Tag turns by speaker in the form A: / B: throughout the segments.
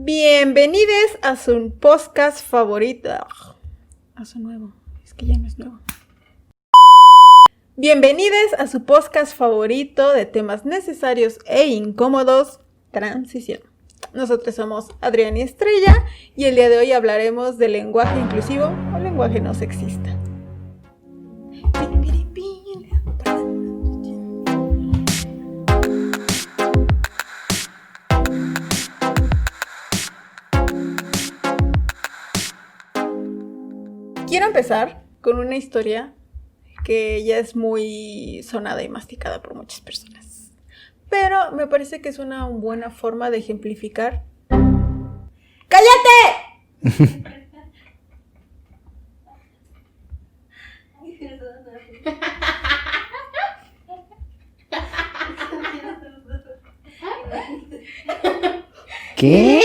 A: Bienvenidos a su podcast favorito. A su nuevo. Es que ya no es nuevo. Bienvenidos a su podcast favorito de temas necesarios e incómodos, transición. Nosotros somos Adrián y Estrella y el día de hoy hablaremos de lenguaje inclusivo o lenguaje no sexista. Quiero empezar con una historia que ya es muy sonada y masticada por muchas personas. Pero me parece que es una buena forma de ejemplificar. ¡Cállate!
B: ¿Qué?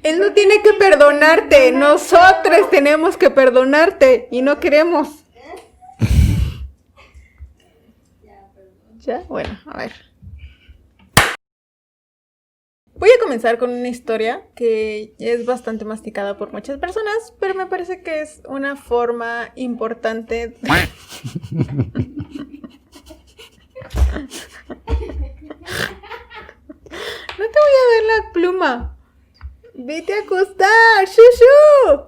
A: Él no tiene que perdonarte, nosotros tenemos que perdonarte y no queremos. ¿Ya? Bueno, a ver. Voy a comenzar con una historia que es bastante masticada por muchas personas, pero me parece que es una forma importante. No te voy a ver la pluma. Vete a acostar, shushu.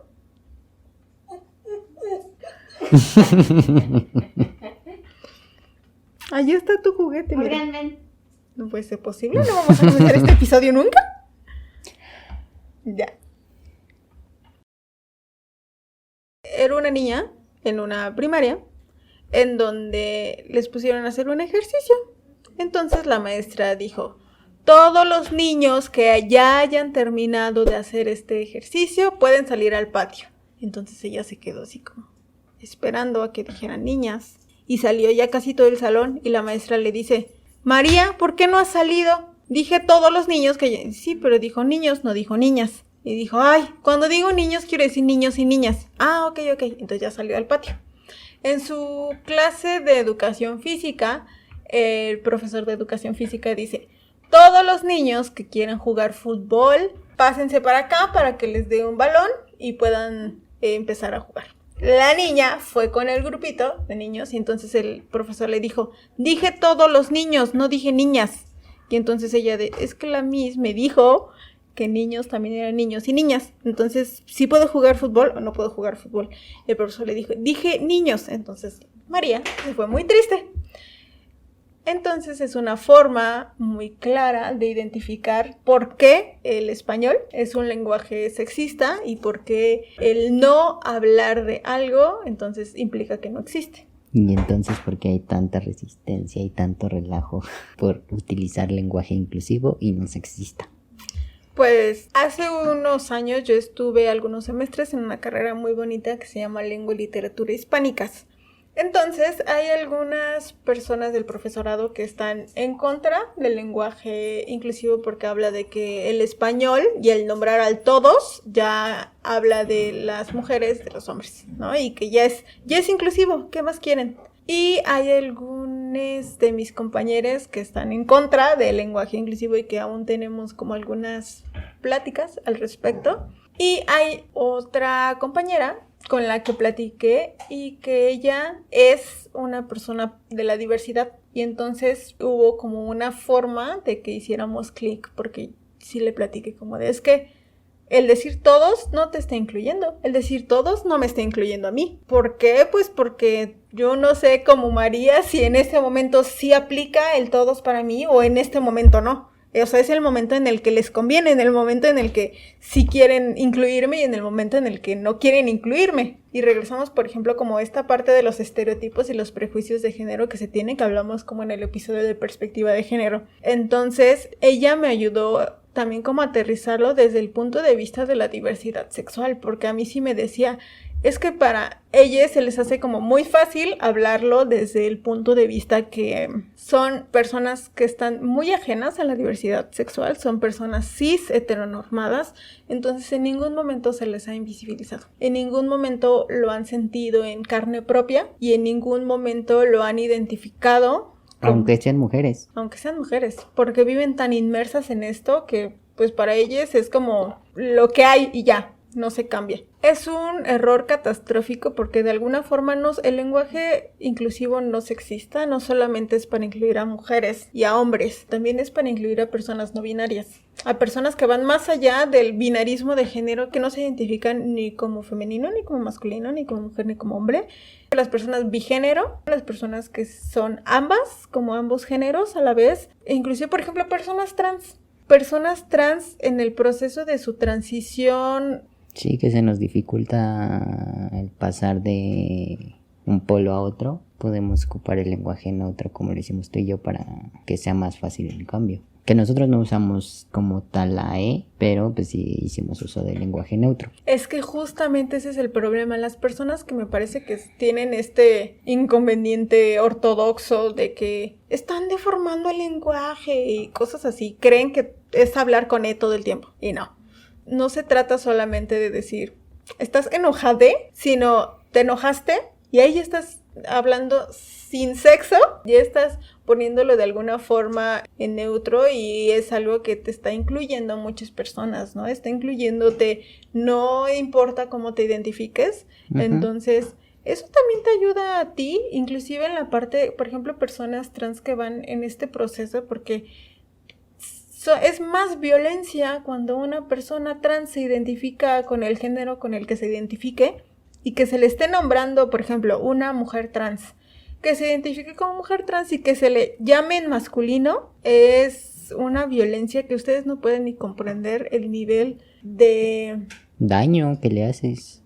A: Ahí está tu juguete, mira.
C: Oigan, ven.
A: No puede ser posible, no vamos a comenzar este episodio nunca. Ya. Era una niña en una primaria en donde les pusieron a hacer un ejercicio. Entonces la maestra dijo: todos los niños que ya hayan terminado de hacer este ejercicio pueden salir al patio. Entonces ella se quedó así como esperando a que dijeran niñas. Y salió ya casi todo el salón y la maestra le dice: María, ¿por qué no has salido? Dije todos los niños que... Sí, pero dijo niños, no dijo niñas. Y dijo: ay, cuando digo niños quiero decir niños y niñas. Ah, ok. Entonces ya salió al patio. En su clase de educación física, el profesor de educación física dice: todos los niños que quieran jugar fútbol, pásense para acá para que les dé un balón y puedan empezar a jugar. La niña fue con el grupito de niños y entonces el profesor le dijo: dije todos los niños, no dije niñas. Y entonces ella es que la Miss me dijo que niños también eran niños y niñas. Entonces, ¿sí puedo jugar fútbol o no puedo jugar fútbol? El profesor le dijo: dije niños. Entonces María se fue muy triste. Entonces es una forma muy clara de identificar por qué el español es un lenguaje sexista y por qué el no hablar de algo entonces implica que no existe.
B: Y entonces, ¿por qué hay tanta resistencia y tanto relajo por utilizar lenguaje inclusivo y no sexista?
A: Pues hace unos años yo estuve algunos semestres en una carrera muy bonita que se llama Lengua y Literatura Hispánicas. Entonces, hay algunas personas del profesorado que están en contra del lenguaje inclusivo porque habla de que el español y el nombrar al todos ya habla de las mujeres, de los hombres, ¿no? Y que ya es inclusivo, ¿qué más quieren? Y hay algunos de mis compañeros que están en contra del lenguaje inclusivo y que aún tenemos como algunas pláticas al respecto. Y hay otra compañera con la que platiqué y que ella es una persona de la diversidad y entonces hubo como una forma de que hiciéramos clic porque sí le platiqué como de es que el decir todos no te está incluyendo, el decir todos no me está incluyendo a mí. ¿Por qué? Pues porque yo no sé como María si en este momento sí aplica el todos para mí o en este momento no. O sea, es el momento en el que les conviene, en el momento en el que sí quieren incluirme y en el momento en el que no quieren incluirme. Y regresamos, por ejemplo, como esta parte de los estereotipos y los prejuicios de género que se tienen, que hablamos como en el episodio de perspectiva de género. Entonces, ella me ayudó también como a aterrizarlo desde el punto de vista de la diversidad sexual, porque a mí sí me decía, es que para ellas se les hace como muy fácil hablarlo desde el punto de vista que son personas que están muy ajenas a la diversidad sexual, son personas cis heteronormadas, entonces en ningún momento se les ha invisibilizado, en ningún momento lo han sentido en carne propia y en ningún momento lo han identificado.
B: Aunque sean mujeres.
A: Aunque sean mujeres, porque viven tan inmersas en esto que pues para ellas es como lo que hay y ya. No se cambia. Es un error catastrófico porque de alguna forma el lenguaje inclusivo no sexista, no solamente es para incluir a mujeres y a hombres, también es para incluir a personas no binarias, a personas que van más allá del binarismo de género, que no se identifican ni como femenino, ni como masculino, ni como mujer, ni como hombre. Las personas bigénero, las personas que son ambas, como ambos géneros a la vez, e inclusive, por ejemplo, personas trans en el proceso de su transición.
B: Sí, que se nos dificulta el pasar de un polo a otro. Podemos ocupar el lenguaje neutro como lo hicimos tú y yo para que sea más fácil el cambio. Que nosotros no usamos como tal la E, pero pues sí hicimos uso del lenguaje neutro.
A: Es que justamente ese es el problema. Las personas que me parece que tienen este inconveniente ortodoxo de que están deformando el lenguaje y cosas así, creen que es hablar con E todo el tiempo. Y no. No se trata solamente de decir, estás enojada, sino te enojaste y ahí ya estás hablando sin sexo, ya estás poniéndolo de alguna forma en neutro y es algo que te está incluyendo a muchas personas, ¿no? Está incluyéndote, no importa cómo te identifiques, entonces eso también te ayuda a ti, inclusive en la parte, por ejemplo, personas trans que van en este proceso, porque es más violencia cuando una persona trans se identifica con el género con el que se identifique y que se le esté nombrando, por ejemplo, una mujer trans, que se identifique como mujer trans y que se le llame en masculino, es una violencia que ustedes no pueden ni comprender el nivel de
B: daño que le haces.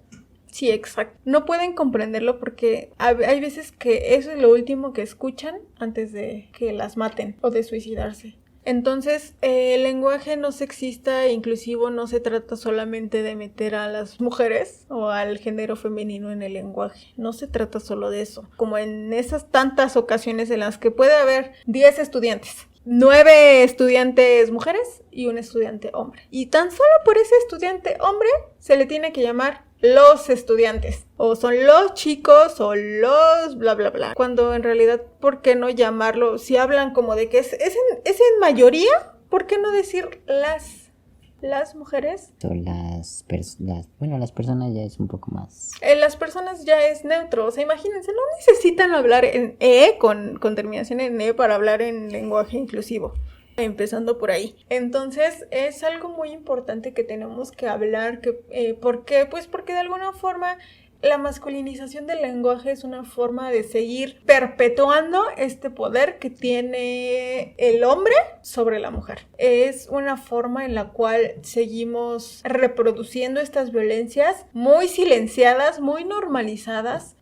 A: Sí, exacto. No pueden comprenderlo porque hay veces que eso es lo último que escuchan antes de que las maten o de suicidarse. Entonces, el lenguaje no sexista e inclusivo no se trata solamente de meter a las mujeres o al género femenino en el lenguaje. No se trata solo de eso. Como en esas tantas ocasiones en las que puede haber 10 estudiantes, 9 estudiantes mujeres y un estudiante hombre. Y tan solo por ese estudiante hombre se le tiene que llamar los estudiantes, o son los chicos, o los bla bla bla, cuando en realidad, ¿por qué no llamarlo? Si hablan como de que es en mayoría, ¿por qué no decir las mujeres?
B: O las personas ya es un poco más.
A: Las personas ya es neutro, o sea, imagínense, no necesitan hablar en E, con terminación en E para hablar en lenguaje inclusivo. Empezando por ahí. Entonces es algo muy importante que tenemos que hablar. ¿Por qué? Pues porque de alguna forma la masculinización del lenguaje es una forma de seguir perpetuando este poder que tiene el hombre sobre la mujer. Es una forma en la cual seguimos reproduciendo estas violencias muy silenciadas, muy normalizadas.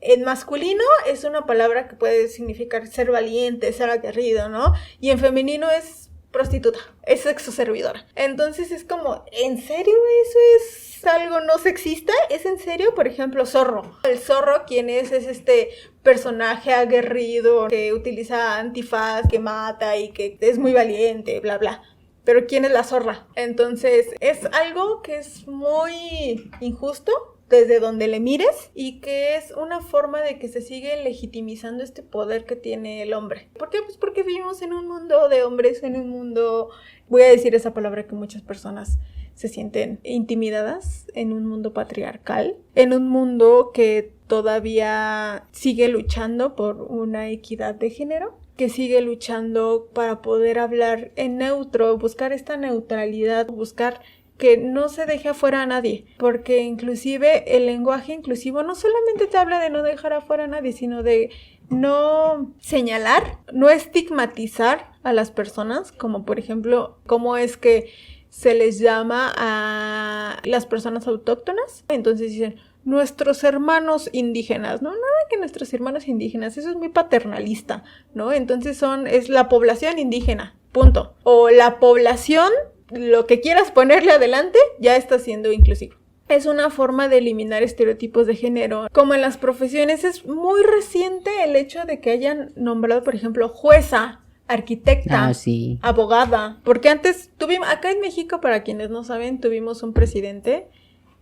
A: En masculino es una palabra que puede significar ser valiente, ser aguerrido, ¿no? Y en femenino es prostituta, es sexo servidora. Entonces es como, ¿en serio eso es algo no sexista? ¿Es en serio? Por ejemplo, zorro. El zorro, ¿quién es? Es este personaje aguerrido que utiliza antifaz, que mata y que es muy valiente, bla, bla. Pero ¿quién es la zorra? Entonces es algo que es muy injusto desde donde le mires y que es una forma de que se sigue legitimizando este poder que tiene el hombre. ¿Por qué? Pues porque vivimos en un mundo de hombres, en un mundo, voy a decir esa palabra que muchas personas se sienten intimidadas, en un mundo patriarcal, en un mundo que todavía sigue luchando por una equidad de género, que sigue luchando para poder hablar en neutro, buscar esta neutralidad, buscar que no se deje afuera a nadie, porque inclusive el lenguaje inclusivo no solamente te habla de no dejar afuera a nadie, sino de no señalar, no estigmatizar a las personas, como por ejemplo, cómo es que se les llama a las personas autóctonas. Entonces dicen, nuestros hermanos indígenas, no, nada que nuestros hermanos indígenas, eso es muy paternalista, ¿no? Entonces es la población indígena, punto. O la población, lo que quieras ponerle adelante, ya está siendo inclusivo. es una forma de eliminar estereotipos de género. Como en las profesiones, es muy reciente el hecho de que hayan nombrado, por ejemplo, jueza, arquitecta,
B: sí,
A: abogada. Porque antes tuvimos, acá en México, para quienes no saben, tuvimos un presidente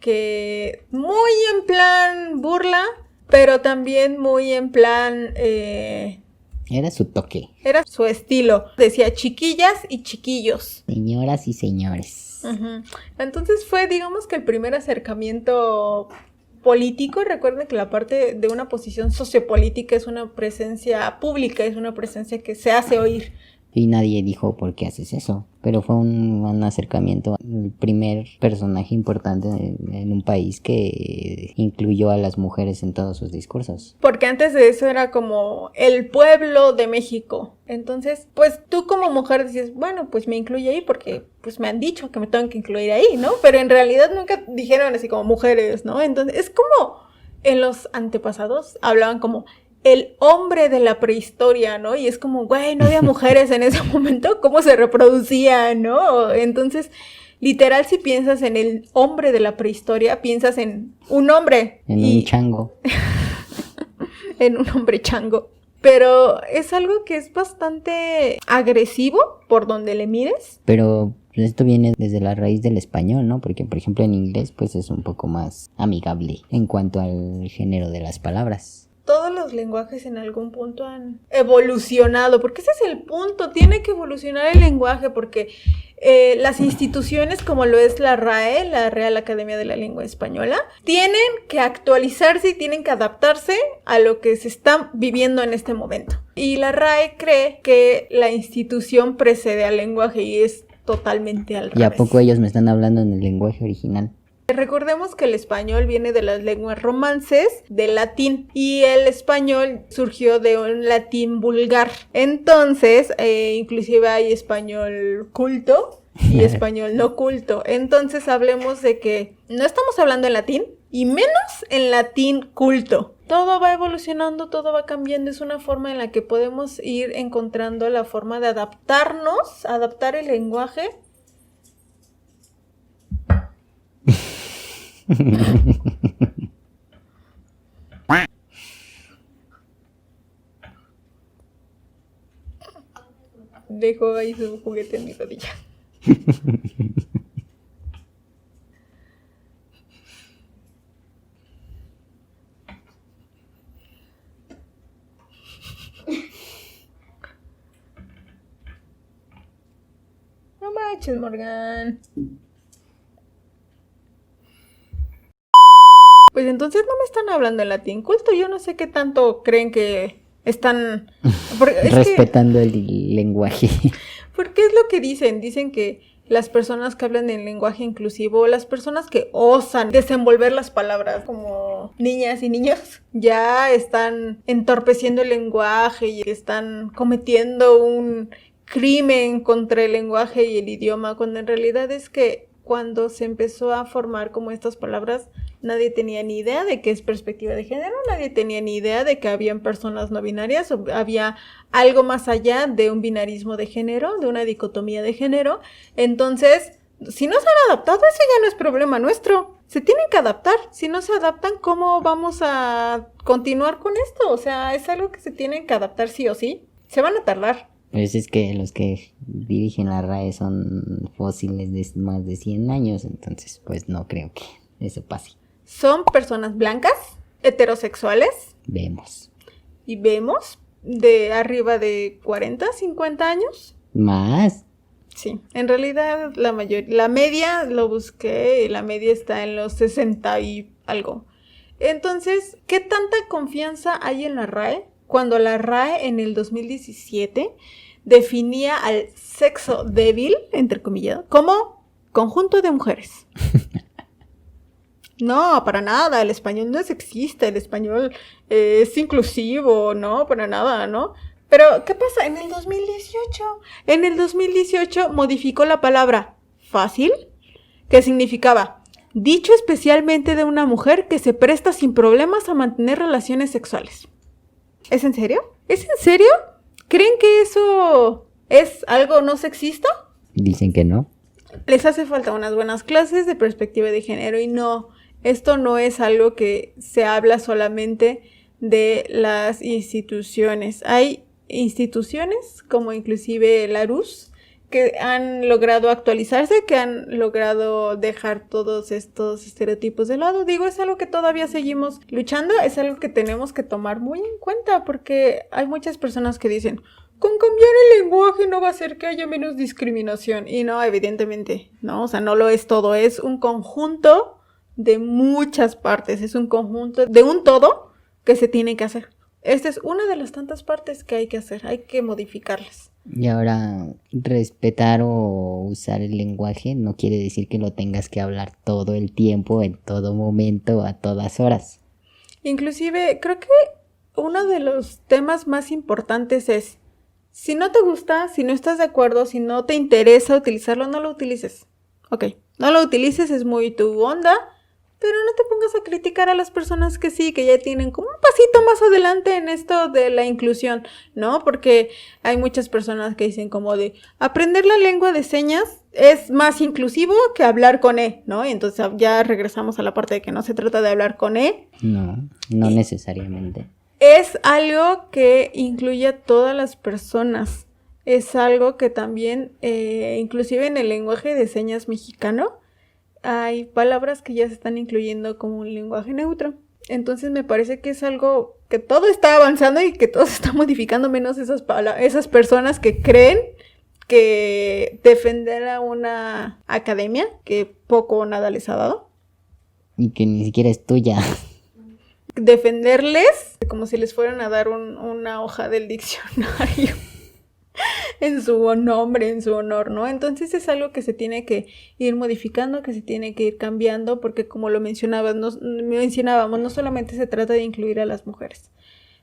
A: que muy en plan burla, pero también muy en plan...
B: era su toque.
A: Era su estilo. Decía chiquillas y chiquillos.
B: Señoras y señores.
A: Uh-huh. Entonces fue, digamos que el primer acercamiento político. Recuerden que la parte de una posición sociopolítica es una presencia pública, es una presencia que se hace oír.
B: Y nadie dijo por qué haces eso. Pero fue un acercamiento, el primer personaje importante en un país que incluyó a las mujeres en todos sus discursos.
A: Porque antes de eso era como el pueblo de México. Entonces, pues tú como mujer dices, bueno, pues me incluye ahí porque pues me han dicho que me tengo que incluir ahí, ¿no? Pero en realidad nunca dijeron así como mujeres, ¿no? Entonces es como en los antepasados hablaban como... el hombre de la prehistoria, ¿no? Y es como, güey, no había mujeres en ese momento, ¿cómo se reproducían, no? Entonces, literal, si piensas en el hombre de la prehistoria, piensas en un hombre.
B: En un chango.
A: En un hombre chango. Pero es algo que es bastante agresivo por donde le mires.
B: Pero esto viene desde la raíz del español, ¿no? Porque, por ejemplo, en inglés, pues es un poco más amigable en cuanto al género de las palabras.
A: Todos los lenguajes en algún punto han evolucionado, porque ese es el punto, tiene que evolucionar el lenguaje, porque las instituciones como lo es la RAE, la Real Academia de la Lengua Española, tienen que actualizarse y tienen que adaptarse a lo que se está viviendo en este momento. Y la RAE cree que la institución precede al lenguaje y es totalmente al revés.
B: ¿Y a poco ellos me están hablando en el lenguaje original?
A: Recordemos que el español viene de las lenguas romances, del latín, y el español surgió de un latín vulgar. Entonces, inclusive hay español culto y español no culto. Entonces, hablemos de que no estamos hablando en latín y menos en latín culto. Todo va evolucionando, todo va cambiando. Es una forma en la que podemos ir encontrando la forma de adaptarnos, adaptar el lenguaje. Dejó ahí su juguete en mi rodilla. No manches, Morgan. Pues entonces no me están hablando en latín culto. Yo no sé qué tanto creen que están...
B: respetando el lenguaje.
A: Porque es lo que dicen. Dicen que las personas que hablan en lenguaje inclusivo, las personas que osan desenvolver las palabras como niñas y niños, ya están entorpeciendo el lenguaje y están cometiendo un crimen contra el lenguaje y el idioma, cuando en realidad es que cuando se empezó a formar como estas palabras, nadie tenía ni idea de qué es perspectiva de género, nadie tenía ni idea de que habían personas no binarias, o había algo más allá de un binarismo de género, de una dicotomía de género. Entonces, si no se han adaptado, ese ya no es problema nuestro. Se tienen que adaptar. Si no se adaptan, ¿cómo vamos a continuar con esto? O sea, es algo que se tienen que adaptar sí o sí. Se van a tardar.
B: Pues es que los que dirigen la RAE son fósiles de más de 100 años, entonces pues no creo que eso pase.
A: Son personas blancas, heterosexuales.
B: Vemos.
A: Y vemos de arriba de 40, 50 años.
B: ¿Más?
A: Sí, en realidad la media lo busqué y la media está en los 60 y algo. Entonces, ¿qué tanta confianza hay en la RAE? Cuando la RAE en el 2017 definía al sexo débil, entre comillas, como conjunto de mujeres. No, para nada, el español no es sexista, el español es inclusivo, no, para nada, ¿no? Pero, ¿qué pasa? En el 2018 modificó la palabra fácil, que significaba dicho especialmente de una mujer que se presta sin problemas a mantener relaciones sexuales. ¿Es en serio? ¿Es en serio? ¿Creen que eso es algo no sexista?
B: Dicen que no.
A: Les hace falta unas buenas clases de perspectiva de género y no Esto no es algo que se habla solamente de las instituciones. Hay instituciones como inclusive la RUS que han logrado actualizarse, que han logrado dejar todos estos estereotipos de lado. Digo, es algo que todavía seguimos luchando, es algo que tenemos que tomar muy en cuenta, porque hay muchas personas que dicen, con cambiar el lenguaje no va a hacer que haya menos discriminación. Y no, evidentemente, no, o sea, no lo es todo, es un conjunto de muchas partes, es un conjunto de un todo que se tiene que hacer. Esta es una de las tantas partes que hay que hacer, hay que modificarlas.
B: Y ahora, respetar o usar el lenguaje no quiere decir que lo tengas que hablar todo el tiempo, en todo momento, a todas horas.
A: Inclusive, creo que uno de los temas más importantes es, si no te gusta, si no estás de acuerdo, si no te interesa utilizarlo, no lo utilices. Ok, no lo utilices, es muy tu onda, pero no te pongas a criticar a las personas que sí, que ya tienen como un pasito más adelante en esto de la inclusión, ¿no? Porque hay muchas personas que dicen como de aprender la lengua de señas es más inclusivo que hablar con E, ¿no? Y entonces ya regresamos a la parte de que no se trata de hablar con E.
B: No necesariamente.
A: Es algo que incluye a todas las personas. Es algo que también, inclusive en el lenguaje de señas mexicano, hay palabras que ya se están incluyendo como un lenguaje neutro. Entonces me parece que es algo que todo está avanzando y que todo se está modificando, menos esas personas que creen que defender a una academia que poco o nada les ha dado.
B: Y que ni siquiera es tuya.
A: Defenderles como si les fueran a dar una hoja del diccionario. En su nombre, en su honor, ¿no? Entonces es algo que se tiene que ir modificando, que se tiene que ir cambiando, porque como lo mencionábamos, no solamente se trata de incluir a las mujeres,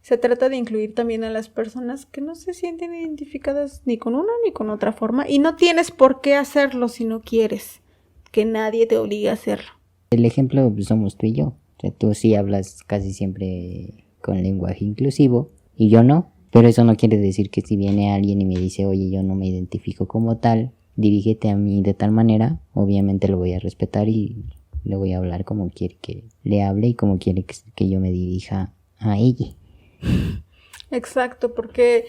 A: se trata de incluir también a las personas que no se sienten identificadas ni con una ni con otra forma, y no tienes por qué hacerlo si no quieres, que nadie te obligue a hacerlo.
B: El ejemplo somos tú y yo. O sea, tú sí hablas casi siempre con lenguaje inclusivo y yo no. Pero eso no quiere decir que si viene alguien y me dice, oye, yo no me identifico como tal, dirígete a mí de tal manera, obviamente lo voy a respetar y le voy a hablar como quiere que le hable y como quiere que yo me dirija a ella.
A: Exacto, porque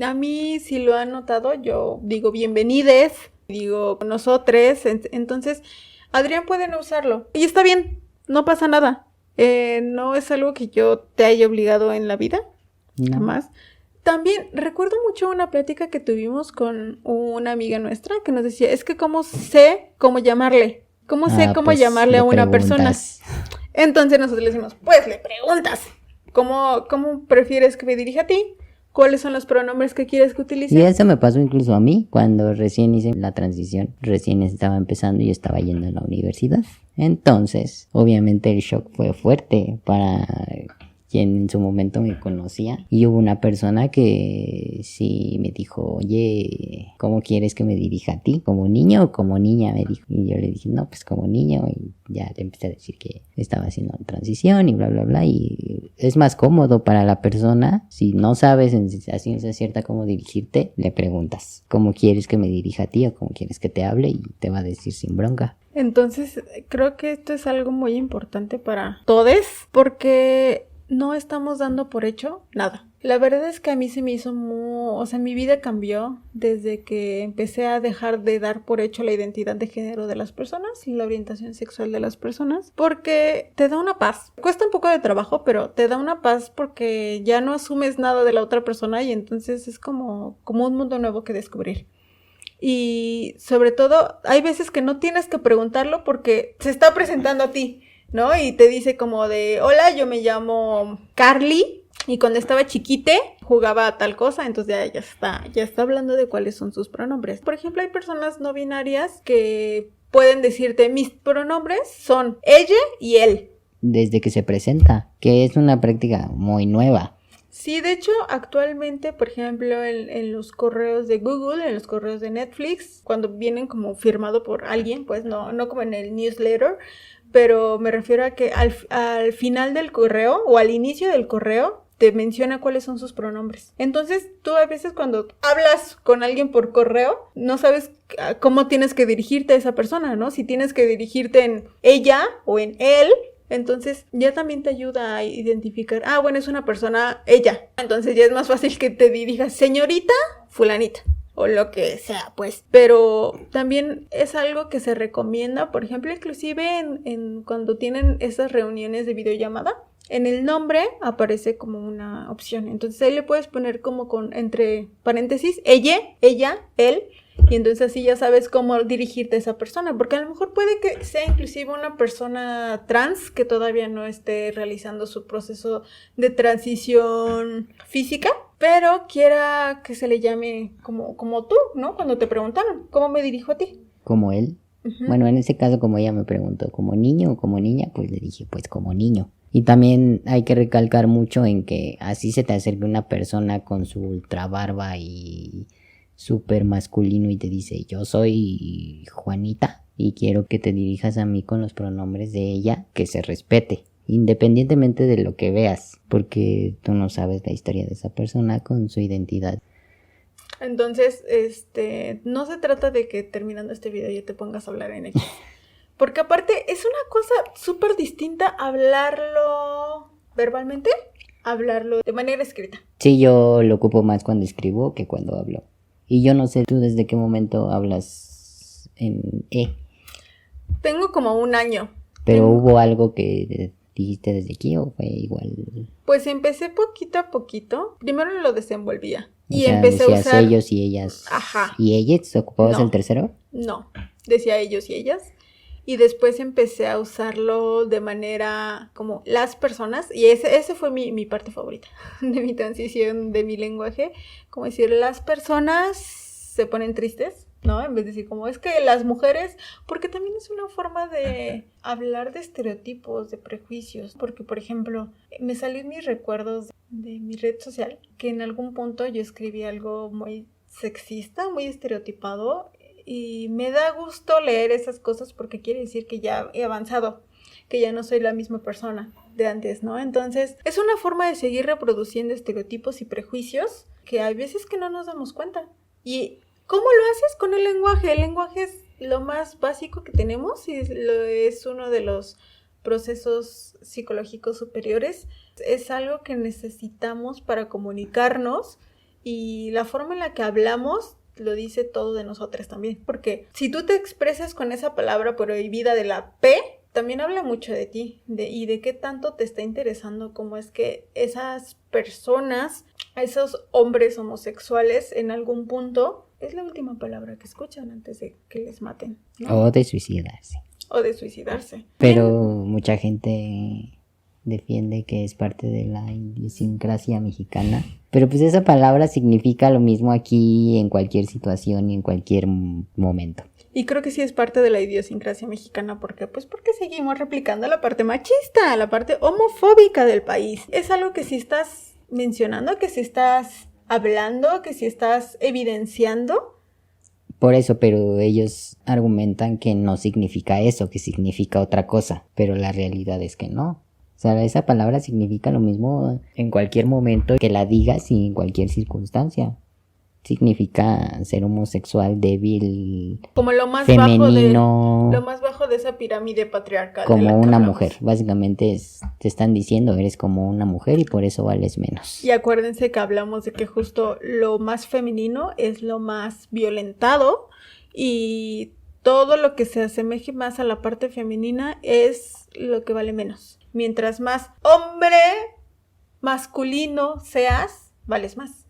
A: a mí si lo han notado, yo digo bienvenides, digo nosotros, entonces Adrián puede no usarlo y está bien, no pasa nada, no es algo que yo te haya obligado en la vida.
B: No.
A: Jamás. También recuerdo mucho una plática que tuvimos con una amiga nuestra que nos decía, es que cómo sé cómo llamarle, cómo sé cómo
B: pues,
A: llamarle a una persona.
B: preguntas.
A: Entonces nosotros le decimos, pues le preguntas, ¿cómo prefieres que me dirija a ti? ¿Cuáles son los pronombres que quieres que utilice?
B: Y eso me pasó incluso a mí cuando recién hice la transición, recién estaba empezando y estaba yendo a la universidad. Entonces, obviamente el shock fue fuerte para quien en su momento me conocía, y hubo una persona que sí me dijo, oye, ¿cómo quieres que me dirija a ti? ¿Como niño o como niña? Me dijo, y yo le dije, no, pues como niño, y ya le empecé a decir que estaba haciendo transición y bla bla bla, y es más cómodo para la persona, si no sabes a ciencia cierta cómo dirigirte, le preguntas, ¿cómo quieres que me dirija a ti o cómo quieres que te hable? Y te va a decir sin bronca.
A: Entonces creo que esto es algo muy importante para todos, porque no estamos dando por hecho nada. La verdad es que a mí se me hizo mi vida cambió desde que empecé a dejar de dar por hecho la identidad de género de las personas y la orientación sexual de las personas, porque te da una paz. Cuesta un poco de trabajo, pero te da una paz porque ya no asumes nada de la otra persona y entonces es como un mundo nuevo que descubrir. Y sobre todo, hay veces que no tienes que preguntarlo porque se está presentando a ti, ¿no? Y te dice como de, hola, yo me llamo Carly y cuando estaba chiquite jugaba a tal cosa, entonces ya está hablando de cuáles son sus pronombres. Por ejemplo, hay personas no binarias que pueden decirte, mis pronombres son ella y él.
B: Desde que se presenta, que es una práctica muy nueva.
A: Sí, de hecho, actualmente, por ejemplo, en los correos de Google, en los correos de Netflix, cuando vienen como firmado por alguien, pues no como en el newsletter, pero me refiero a que al final del correo o al inicio del correo te menciona cuáles son sus pronombres. Entonces, tú a veces cuando hablas con alguien por correo, no sabes cómo tienes que dirigirte a esa persona, ¿no? Si tienes que dirigirte en ella o en él, entonces ya también te ayuda a identificar, bueno, es una persona, ella. Entonces ya es más fácil que te dirijas, señorita fulanita, o lo que sea, pues. Pero también es algo que se recomienda, por ejemplo, inclusive en cuando tienen esas reuniones de videollamada, en el nombre aparece como una opción. Entonces ahí le puedes poner como entre paréntesis, ella, él, y entonces así ya sabes cómo dirigirte a esa persona, porque a lo mejor puede que sea inclusive una persona trans que todavía no esté realizando su proceso de transición física, pero quiera que se le llame como tú, ¿no? Cuando te preguntaron, ¿cómo me dirijo a ti?
B: Como él. Uh-huh. Bueno, en ese caso, como ella me preguntó, ¿como niño o como niña? Pues le dije, pues como niño. Y también hay que recalcar mucho en que así se te acerque una persona con su ultra barba y súper masculino y te dice, yo soy Juanita y quiero que te dirijas a mí con los pronombres de ella, que se respete, independientemente de lo que veas, porque tú no sabes la historia de esa persona con su identidad.
A: Entonces, no se trata de que terminando este video ya te pongas a hablar en X. Porque aparte es una cosa súper distinta hablarlo verbalmente, hablarlo de manera escrita.
B: Sí, yo lo ocupo más cuando escribo que cuando hablo. Y yo no sé tú desde qué momento hablas en E.
A: Tengo como un año.
B: ¿Pero hubo algo que dijiste desde aquí o fue igual?
A: Pues empecé poquito a poquito. Primero lo desenvolvía.
B: O sea,
A: empecé a usar
B: ellos y ellas.
A: Ajá.
B: ¿Y ellas? ¿Ocupabas el tercero?
A: No, decía ellos y ellas. Y después empecé a usarlo de manera como las personas. Y ese fue mi parte favorita de mi transición de mi lenguaje. Como decir, las personas se ponen tristes, ¿no? En vez de decir como es que las mujeres, porque también es una forma de hablar de estereotipos, de prejuicios. Porque, por ejemplo, me salió en mis recuerdos de mi red social que en algún punto yo escribí algo muy sexista, muy estereotipado. Y me da gusto leer esas cosas porque quiere decir que ya he avanzado, que ya no soy la misma persona de antes, ¿no? Entonces, es una forma de seguir reproduciendo estereotipos y prejuicios que hay veces que no nos damos cuenta. ¿Y cómo lo haces con el lenguaje? El lenguaje es lo más básico que tenemos y es uno de los procesos psicológicos superiores. Es algo que necesitamos para comunicarnos y la forma en la que hablamos lo dice todo de nosotras también, porque si tú te expresas con esa palabra prohibida de la P, también habla mucho de ti y de qué tanto te está interesando, cómo es que esas personas, esos hombres homosexuales en algún punto, es la última palabra que escuchan antes de que les maten, ¿no?
B: O de suicidarse. Pero mucha gente defiende que es parte de la idiosincrasia mexicana. Pero pues esa palabra significa lo mismo aquí en cualquier situación y en cualquier momento.
A: Y creo que sí es parte de la idiosincrasia mexicana. ¿Por qué? Pues porque seguimos replicando la parte machista, la parte homofóbica del país. Es algo que si estás mencionando, que si estás hablando, que si estás evidenciando.
B: Por eso, pero ellos argumentan que no significa eso, que significa otra cosa. Pero la realidad es que no. O sea, esa palabra significa lo mismo en cualquier momento que la digas y en cualquier circunstancia. Significa ser homosexual, débil,
A: como lo más
B: femenino,
A: lo más bajo de esa pirámide patriarcal.
B: Como una mujer. Básicamente te están diciendo, eres como una mujer y por eso vales menos.
A: Y acuérdense que hablamos de que justo lo más femenino es lo más violentado y todo lo que se asemeje más a la parte femenina es lo que vale menos. Mientras más hombre masculino seas, vales más,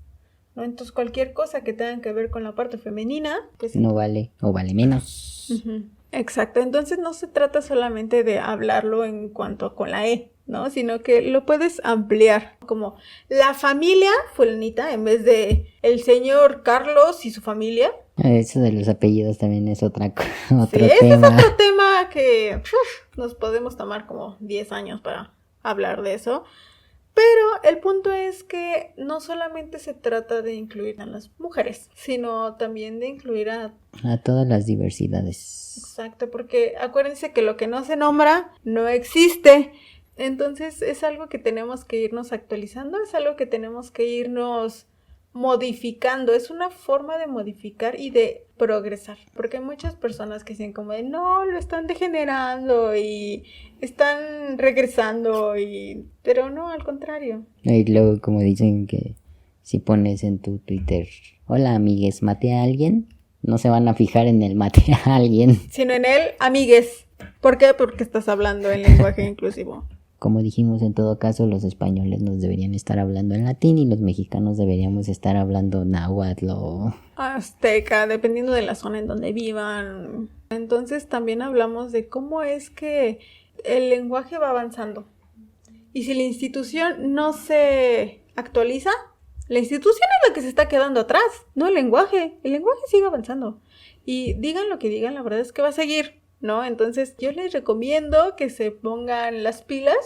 A: ¿no? Entonces cualquier cosa que tenga que ver con la parte femenina, pues
B: no vale o vale menos.
A: Uh-huh. Exacto, entonces no se trata solamente de hablarlo en cuanto a con la E, ¿no? Sino que lo puedes ampliar, como la familia fulanita en vez de el señor Carlos y su familia.
B: Eso de los apellidos también es otro tema.
A: Ese es otro tema que nos podemos tomar como 10 años para hablar de eso. Pero el punto es que no solamente se trata de incluir a las mujeres, sino también de incluir a
B: todas las diversidades.
A: Exacto, porque acuérdense que lo que no se nombra no existe. Entonces es algo que tenemos que irnos actualizando, es algo que tenemos que irnos modificando, es una forma de modificar y de progresar, porque hay muchas personas que dicen como de no, lo están degenerando y están regresando, pero no, al contrario.
B: Y luego como dicen que si pones en tu Twitter, hola amigues, maté a alguien, no se van a fijar en el maté a alguien,
A: Sino en el amigues. ¿Por qué? Porque estás hablando en lenguaje inclusivo.
B: Como dijimos, en todo caso los españoles nos deberían estar hablando en latín y los mexicanos deberíamos estar hablando náhuatl o
A: Azteca, dependiendo de la zona en donde vivan. Entonces también hablamos de cómo es que el lenguaje va avanzando. Y si la institución no se actualiza, la institución es la que se está quedando atrás, no el lenguaje. El lenguaje sigue avanzando. Y digan lo que digan, la verdad es que va a seguir, ¿no? Entonces yo les recomiendo que se pongan las pilas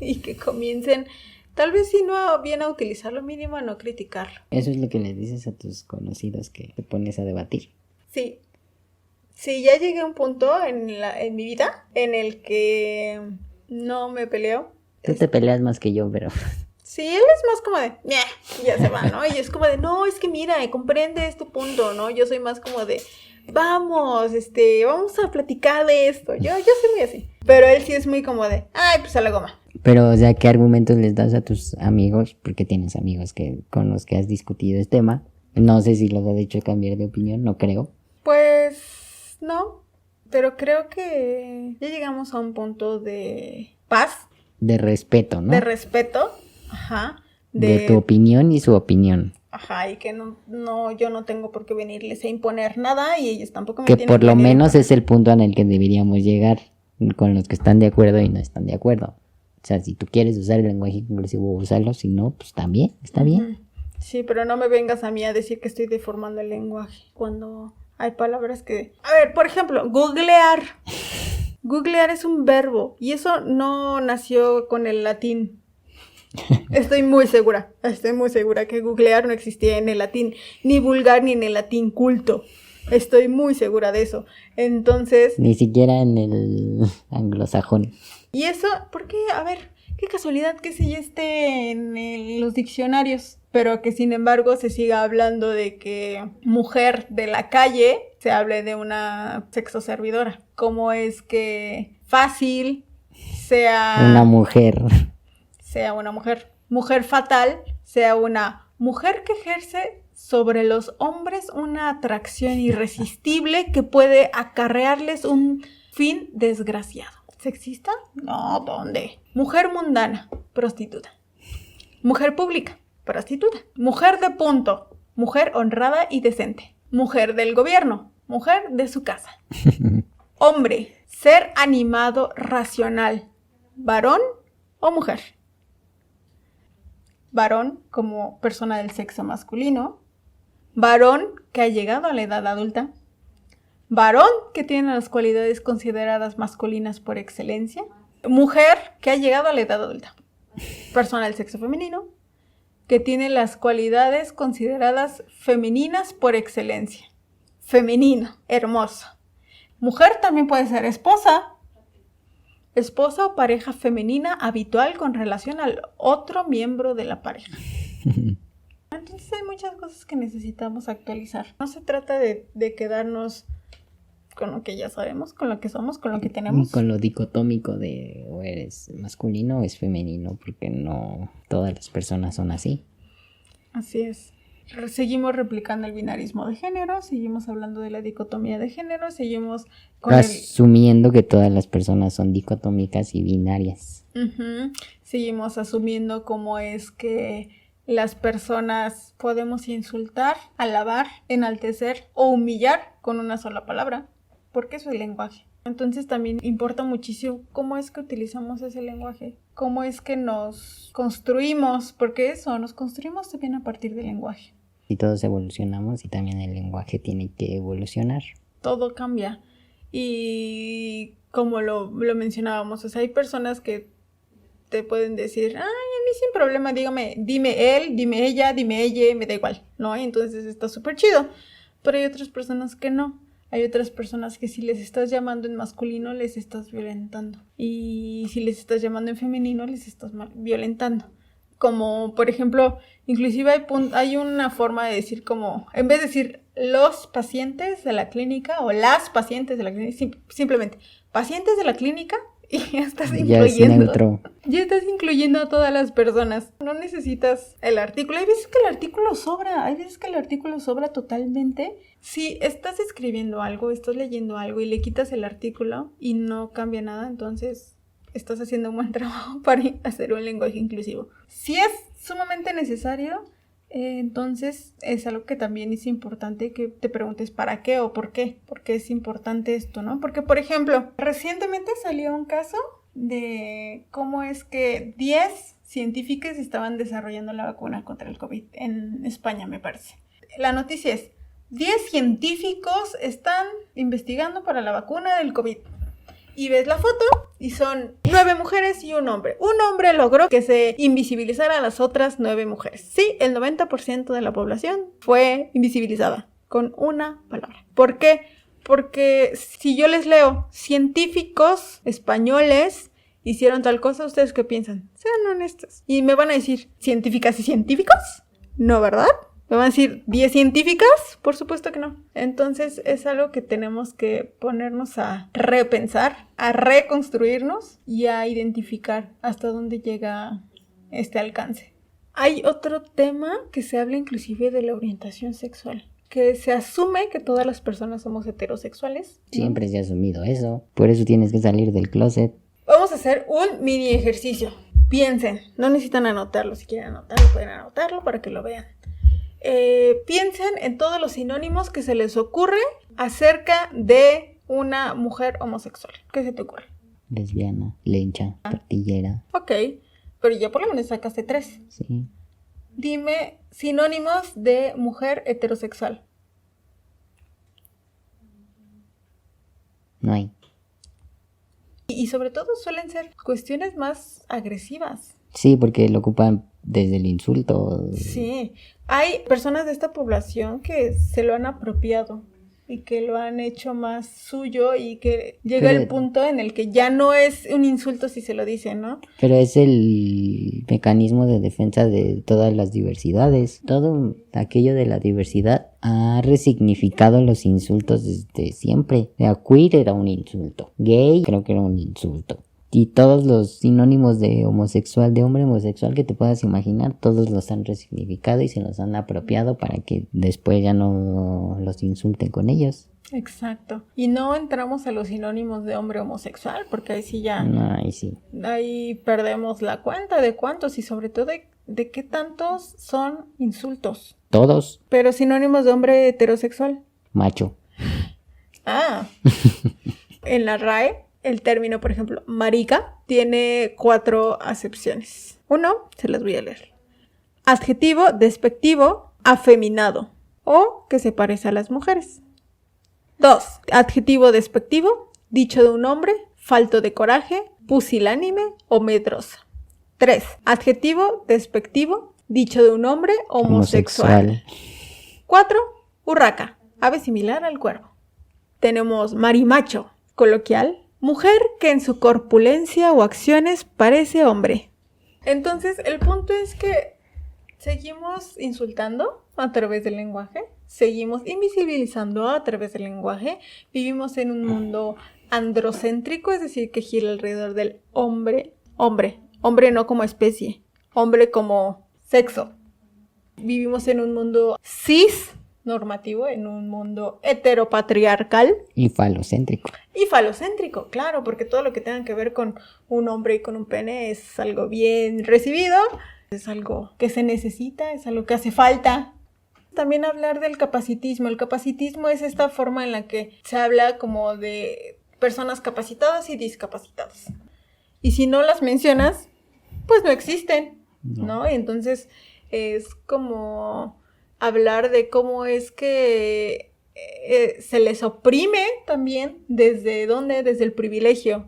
A: y que comiencen, tal vez si no bien a utilizar lo mínimo, a no criticarlo.
B: Eso es lo que les dices a tus conocidos, que te pones a debatir.
A: Sí. Sí, ya llegué a un punto en mi vida en el que no me peleo.
B: Tú te peleas más que yo, pero
A: Sí, él es más como de, "Ñe", ya se va, ¿no? Y es como de, no, es que mira, comprende este punto, ¿no? Yo soy más como de, vamos a platicar de esto. Yo soy muy así. Pero él sí es muy como de, ay, pues a la goma.
B: pero o sea, ¿qué argumentos les das a tus amigos? Porque tienes amigos con los que has discutido este tema. No sé si los has hecho cambiar de opinión, no creo.
A: Pues, no, pero creo que ya llegamos a un punto de paz,
B: De respeto, ¿no?
A: de respeto, ajá,
B: De tu opinión y su opinión.
A: Ajá, y que yo no tengo por qué venirles a imponer nada y ellos tampoco me
B: Que
A: tienen
B: por lo
A: venir a
B: menos
A: imponer.
B: es el punto en el que deberíamos llegar con los que están de acuerdo y no están de acuerdo. O sea, si tú quieres usar el lenguaje inclusivo, úsalo. Si no, pues también, está bien.
A: Ujú. Sí, pero no me vengas a mí a decir que estoy deformando el lenguaje cuando hay palabras que... A ver, por ejemplo, googlear. Googlear es un verbo y eso no nació con el latín. Estoy muy segura que googlear no existía en el latín, ni vulgar ni en el latín culto. Estoy muy segura de eso. Entonces,
B: Ni siquiera en el anglosajón.
A: y eso, ¿por qué? A ver, qué casualidad que sí ya esté en los diccionarios, pero que sin embargo se siga hablando de que mujer de la calle se hable de una sexoservidora. ¿Cómo es que fácil sea
B: Una mujer.
A: una mujer fatal sea una mujer que ejerce sobre los hombres una atracción irresistible que puede acarrearles un fin desgraciado? ¿Sexista? No, ¿dónde? Mujer mundana, prostituta. Mujer pública, prostituta. Mujer de punto, mujer honrada y decente. Mujer del gobierno, mujer de su casa. Hombre, ser animado racional, varón o mujer. Varón como persona del sexo masculino. Varón que ha llegado a la edad adulta. Varón que tiene las cualidades consideradas masculinas por excelencia. Mujer que ha llegado a la edad adulta. Persona del sexo femenino que tiene las cualidades consideradas femeninas por excelencia. Femenino, hermoso. Mujer también puede ser esposa. Esposa o pareja femenina habitual con relación al otro miembro de la pareja. Entonces hay muchas cosas que necesitamos actualizar. No se trata de quedarnos con lo que ya sabemos, con lo que somos, con lo que tenemos.
B: Con lo dicotómico de o eres masculino o es femenino, porque no todas las personas son así.
A: Así es. Seguimos replicando el binarismo de género, seguimos hablando de la dicotomía de género, seguimos con
B: asumiendo que todas las personas son dicotómicas y binarias.
A: Seguimos asumiendo cómo es que las personas podemos insultar, alabar, enaltecer o humillar con una sola palabra, porque eso es el lenguaje. Entonces también importa muchísimo cómo es que utilizamos ese lenguaje, cómo es que nos construimos, porque nos construimos también a partir del lenguaje.
B: Y todos evolucionamos y también el lenguaje tiene que evolucionar.
A: Todo cambia. Y como lo mencionábamos, o sea, hay personas que te pueden decir, ay, a mí sin problema, dime él, dime ella, me da igual, ¿no? Y entonces está súper chido. Pero hay otras personas que no. Hay otras personas que si les estás llamando en masculino, les estás violentando. Y si les estás llamando en femenino, les estás violentando. Como, por ejemplo, inclusive hay una forma de decir como, en vez de decir los pacientes de la clínica o las pacientes de la clínica, simplemente pacientes de la clínica, y ya estás incluyendo. Ya estás incluyendo a todas las personas. No necesitas el artículo. Hay veces que el artículo sobra totalmente. Si estás escribiendo algo, estás leyendo algo y le quitas el artículo y no cambia nada, entonces estás haciendo un buen trabajo para hacer un lenguaje inclusivo. Si es sumamente necesario, entonces es algo que también es importante que te preguntes para qué o por qué es importante esto, ¿no? Porque, por ejemplo, recientemente salió un caso de cómo es que 10 científicos estaban desarrollando la vacuna contra el COVID en España, me parece. La noticia es, 10 científicos están investigando para la vacuna del COVID. Y ves la foto y son 9 mujeres y un hombre. Un hombre logró que se invisibilizara a las otras 9 mujeres. Sí, el 90% de la población fue invisibilizada con una palabra. ¿Por qué? Porque si yo les leo, científicos españoles hicieron tal cosa, ¿ustedes qué piensan? Sean honestos. Y me van a decir, ¿científicas y científicos? No, ¿verdad? ¿Me van a decir 10 científicas? Por supuesto que no. Entonces es algo que tenemos que ponernos a repensar, a reconstruirnos y a identificar hasta dónde llega este alcance. Hay otro tema que se habla inclusive de la orientación sexual, que se asume que todas las personas somos heterosexuales, ¿no?
B: Siempre se ha asumido eso. Por eso tienes que salir del closet.
A: Vamos a hacer un mini ejercicio. Piensen, no necesitan anotarlo. Si quieren anotarlo, pueden anotarlo para que lo vean. Piensen en todos los sinónimos que se les ocurre acerca de una mujer homosexual. ¿Qué se te ocurre?
B: Lesbiana, lencha, tortillera.
A: Ok, pero ya por lo menos sacaste 3.
B: Sí.
A: Dime sinónimos de mujer heterosexual.
B: No hay.
A: Y sobre todo suelen ser cuestiones más agresivas.
B: Sí, porque lo ocupan desde el insulto.
A: Sí, hay personas de esta población que se lo han apropiado y que lo han hecho más suyo y que llega el punto en el que ya no es un insulto si se lo dicen, ¿no?
B: Pero es el mecanismo de defensa de todas las diversidades. Todo aquello de la diversidad ha resignificado los insultos desde siempre. Queer era un insulto. Gay creo que era un insulto. Y todos los sinónimos de homosexual, de hombre homosexual que te puedas imaginar, todos los han resignificado y se los han apropiado para que después ya no los insulten con ellos.
A: Exacto. Y no entramos a los sinónimos de hombre homosexual, porque ahí sí ya...
B: No, ahí sí.
A: Ahí perdemos la cuenta de cuántos y sobre todo de qué tantos son insultos.
B: Todos.
A: Pero sinónimos de hombre heterosexual.
B: Macho.
A: Ah. En la RAE... el término, por ejemplo, marica, tiene 4 acepciones. 1, se las voy a leer. Adjetivo despectivo, afeminado o que se parece a las mujeres. 2, adjetivo despectivo, dicho de un hombre, falto de coraje, pusilánime o medrosa. 3, adjetivo despectivo, dicho de un hombre, homosexual. 4, urraca, ave similar al cuervo. Tenemos marimacho, coloquial, mujer que en su corpulencia o acciones parece hombre. Entonces, el punto es que seguimos insultando a través del lenguaje, seguimos invisibilizando a través del lenguaje, vivimos en un mundo androcéntrico, es decir, que gira alrededor del hombre no como especie, hombre como sexo. Vivimos en un mundo cis normativo, en un mundo heteropatriarcal.
B: Y falocéntrico.
A: Y falocéntrico, claro, porque todo lo que tenga que ver con un hombre y con un pene es algo bien recibido, es algo que se necesita, es algo que hace falta. También hablar del capacitismo. El capacitismo es esta forma en la que se habla como de personas capacitadas y discapacitadas. Y si no las mencionas, pues no existen, ¿no? Y entonces es como hablar de cómo es que se les oprime también, ¿desde dónde? Desde el privilegio.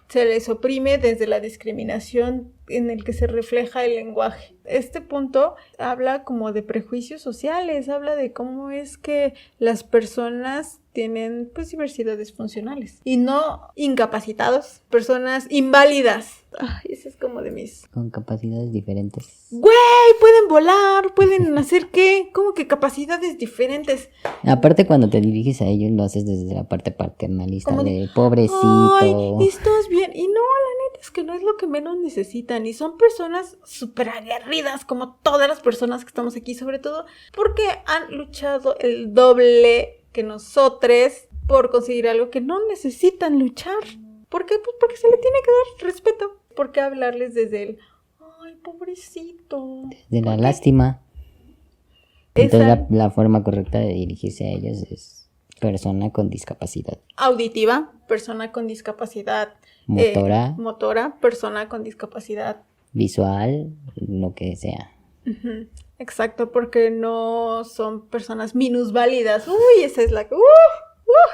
A: Se les oprime desde la discriminación en el que se refleja el lenguaje. Este punto habla como de prejuicios sociales, habla de cómo es que las personas tienen pues diversidades funcionales y no incapacitados, personas inválidas. Ay, ese es como de mis...
B: Con capacidades diferentes.
A: ¡Güey! Pueden volar, pueden hacer qué, como que capacidades diferentes.
B: Aparte, cuando te diriges a ellos, lo haces desde la parte paternalista,
A: Como
B: de pobrecito.
A: Ay, estás bien. Y no, la neta es que no es lo que menos necesitan. Y son personas súper aguerridas, como todas las personas que estamos aquí, sobre todo porque han luchado el doble que nosotros por conseguir algo que no necesitan luchar. ¿Por qué? Pues porque se le tiene que dar respeto. ¿Por qué hablarles desde el ay, pobrecito?
B: De la lástima. Entonces la forma correcta de dirigirse a ellos es persona con discapacidad.
A: Auditiva, persona con discapacidad. Motora, persona con discapacidad.
B: Visual, lo que sea.
A: Uh-huh. Exacto, porque no son personas minusválidas. Uy, esa es la que...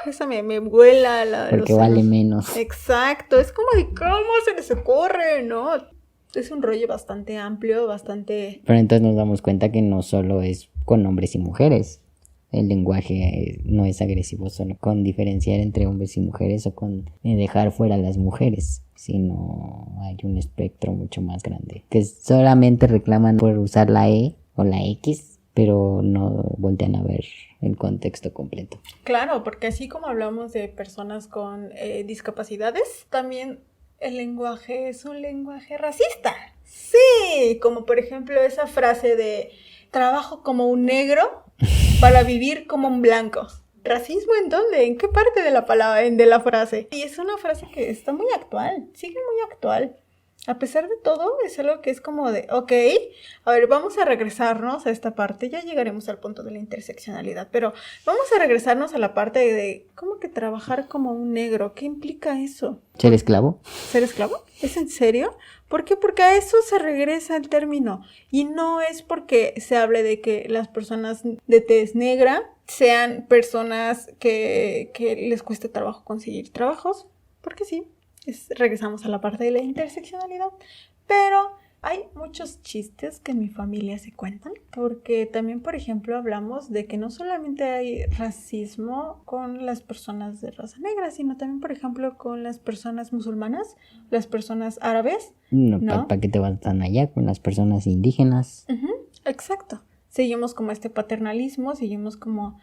A: esa me vuela
B: porque vale menos.
A: Exacto, es como de cómo se les ocurre, ¿no? Es un rollo bastante amplio, bastante...
B: Pero entonces nos damos cuenta que no solo es con hombres y mujeres. El lenguaje no es agresivo solo con diferenciar entre hombres y mujeres o con dejar fuera a las mujeres, sino hay un espectro mucho más grande. Que solamente reclaman por usar la E o la X, pero no voltean a ver el contexto completo.
A: Claro, porque así como hablamos de personas con discapacidades, también el lenguaje es un lenguaje racista. Sí, como por ejemplo esa frase de trabajo como un negro para vivir como un blanco. ¿Racismo en dónde? ¿En qué parte de la palabra, de la frase? Y es una frase que está muy actual, sigue muy actual. A pesar de todo, es algo que es como de, ok, a ver, vamos a regresarnos a esta parte, ya llegaremos al punto de la interseccionalidad, pero vamos a regresarnos a la parte de, ¿cómo que trabajar como un negro? ¿Qué implica eso?
B: ¿Ser esclavo?
A: ¿Ser esclavo? ¿Es en serio? ¿Por qué? Porque a eso se regresa el término, y no es porque se hable de que las personas de tez negra sean personas que les cueste trabajo conseguir trabajos, porque sí. Regresamos a la parte de la interseccionalidad, pero hay muchos chistes que en mi familia se cuentan, porque también, por ejemplo, hablamos de que no solamente hay racismo con las personas de raza negra, sino también, por ejemplo, con las personas musulmanas, las personas árabes.
B: ¿No? ¿Para qué te vas tan allá con las personas indígenas?
A: Uh-huh, exacto. Seguimos como este paternalismo, seguimos como,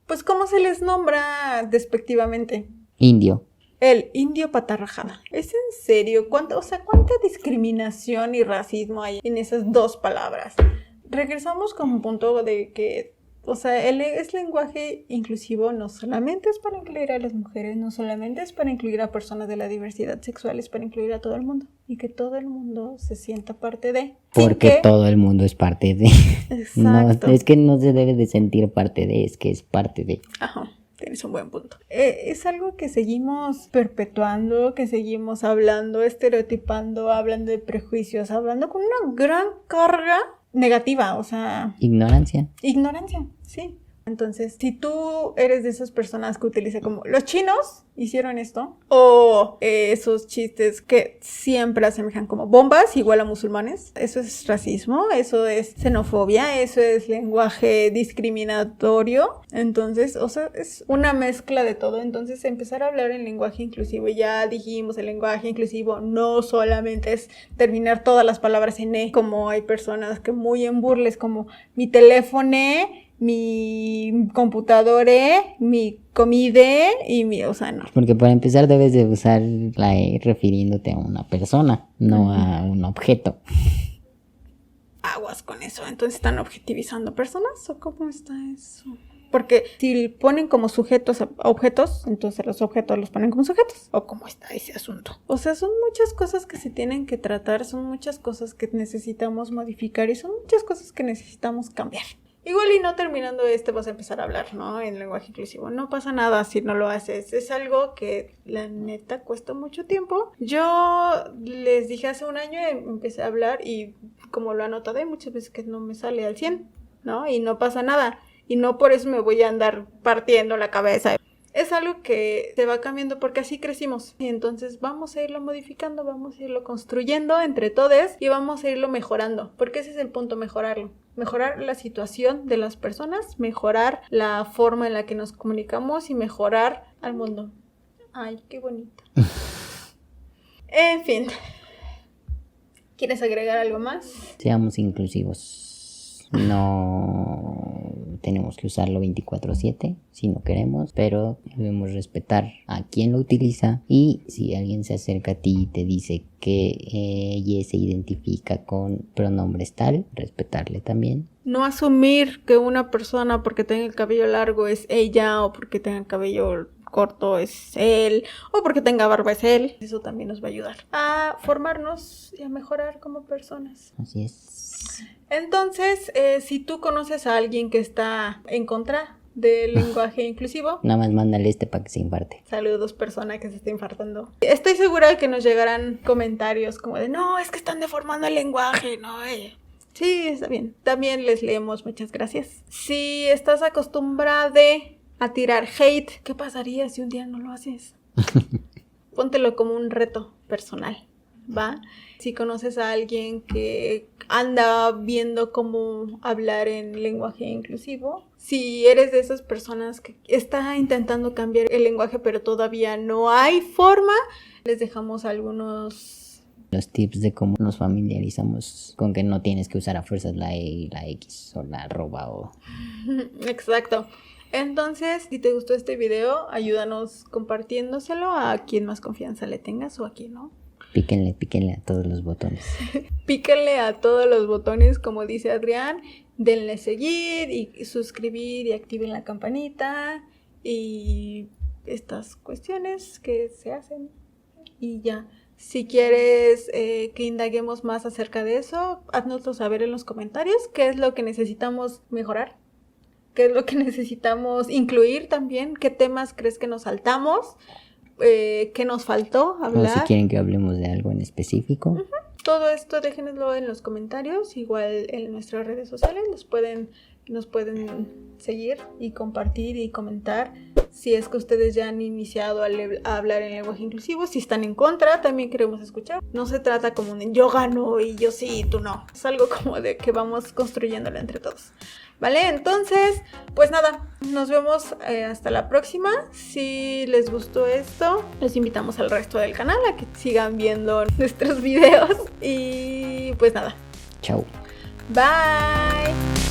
A: pues, ¿cómo se les nombra despectivamente?
B: Indio.
A: El indio patarrajada. ¿Es en serio? ¿Cuánta discriminación y racismo hay en esas dos palabras? Regresamos con un punto de que, o sea, es lenguaje inclusivo, no solamente es para incluir a las mujeres, no solamente es para incluir a personas de la diversidad sexual, es para incluir a todo el mundo. Y que todo el mundo se sienta parte de.
B: Porque todo el mundo es parte de.
A: Exacto.
B: No, es que no se debe de sentir parte de, es que es parte de.
A: Ajá. Tienes un buen punto. Es algo que seguimos perpetuando, que seguimos hablando, estereotipando, hablando de prejuicios, hablando con una gran carga negativa, o sea...
B: Ignorancia,
A: sí. Entonces, si tú eres de esas personas que utiliza como los chinos hicieron esto, o esos chistes que siempre asemejan como bombas igual a musulmanes, eso es racismo, eso es xenofobia, eso es lenguaje discriminatorio. Entonces, o sea, es una mezcla de todo. Entonces, empezar a hablar en lenguaje inclusivo, ya dijimos, el lenguaje inclusivo no solamente es terminar todas las palabras en E, como hay personas que muy en burles, como mi teléfono, mi computadora, mi comida y mi... O sea, no.
B: Porque para empezar debes de usar la E refiriéndote a una persona, no a un objeto.
A: Aguas con eso. Entonces, ¿están objetivizando personas o cómo está eso? Porque si ponen como sujetos a objetos, entonces los objetos los ponen como sujetos. ¿O cómo está ese asunto? O sea, son muchas cosas que se tienen que tratar, son muchas cosas que necesitamos modificar y son muchas cosas que necesitamos cambiar. Igual y no terminando vas a empezar a hablar, ¿no? En lenguaje inclusivo. No pasa nada si no lo haces. Es algo que, la neta, cuesta mucho tiempo. Yo les dije hace un año, empecé a hablar y como lo he notado, hay muchas veces que no me sale al 100, ¿no? Y no pasa nada. Y no por eso me voy a andar partiendo la cabeza. es algo que se va cambiando porque así crecimos. Y entonces vamos a irlo modificando, vamos a irlo construyendo entre todos y vamos a irlo mejorando. Porque ese es el punto, mejorarlo. Mejorar la situación de las personas, mejorar la forma en la que nos comunicamos y mejorar al mundo. Ay, qué bonito. En fin. ¿Quieres agregar algo más?
B: Seamos inclusivos. No tenemos que usarlo 24/7 si no queremos, pero debemos respetar a quien lo utiliza. Y si alguien se acerca a ti y te dice que ella se identifica con pronombres tal, respetarle también.
A: No asumir que una persona porque tenga el cabello largo es ella, o porque tenga el cabello corto es él, o porque tenga barba es él. Eso también nos va a ayudar a formarnos y a mejorar como personas.
B: Así es.
A: Entonces, si tú conoces a alguien que está en contra del lenguaje inclusivo,
B: nada más mándale para que se infarte.
A: Saludos, persona que se está infartando. Estoy segura de que nos llegarán comentarios como de no, es que están deformando el lenguaje, no. Sí, está bien. También les leemos, muchas gracias. Si estás acostumbrada a tirar hate, ¿qué pasaría si un día no lo haces? Póntelo como un reto personal, ¿va? Si conoces a alguien que anda viendo cómo hablar en lenguaje inclusivo, si eres de esas personas que está intentando cambiar el lenguaje pero todavía no hay forma, les dejamos algunos...
B: los tips de cómo nos familiarizamos con que no tienes que usar a fuerzas la E y la X o la arroba o...
A: Exacto. Entonces, si te gustó este video, ayúdanos compartiéndoselo a quien más confianza le tengas o a quien no.
B: Píquenle a todos los botones.
A: Píquenle a todos los botones, como dice Adrián. Denle seguir y suscribir y activen la campanita y estas cuestiones que se hacen. Y ya. Si quieres que indaguemos más acerca de eso, haznoslo saber en los comentarios. ¿Qué es lo que necesitamos mejorar? ¿Qué es lo que necesitamos incluir también? ¿Qué temas crees que nos saltamos? ¿Qué nos faltó hablar?
B: O si quieren que hablemos de algo en específico.
A: Todo esto déjenoslo en los comentarios. Igual en nuestras redes sociales nos pueden seguir y compartir y comentar. Si es que ustedes ya han iniciado a hablar en lenguaje inclusivo, si están en contra, también queremos escuchar. No se trata como un yo gano y yo sí y tú no. Es algo como de que vamos construyéndolo entre todos. ¿Vale? Entonces, pues nada, nos vemos hasta la próxima. Si les gustó esto, les invitamos al resto del canal a que sigan viendo nuestros videos. Y pues nada.
B: Chao.
A: Bye.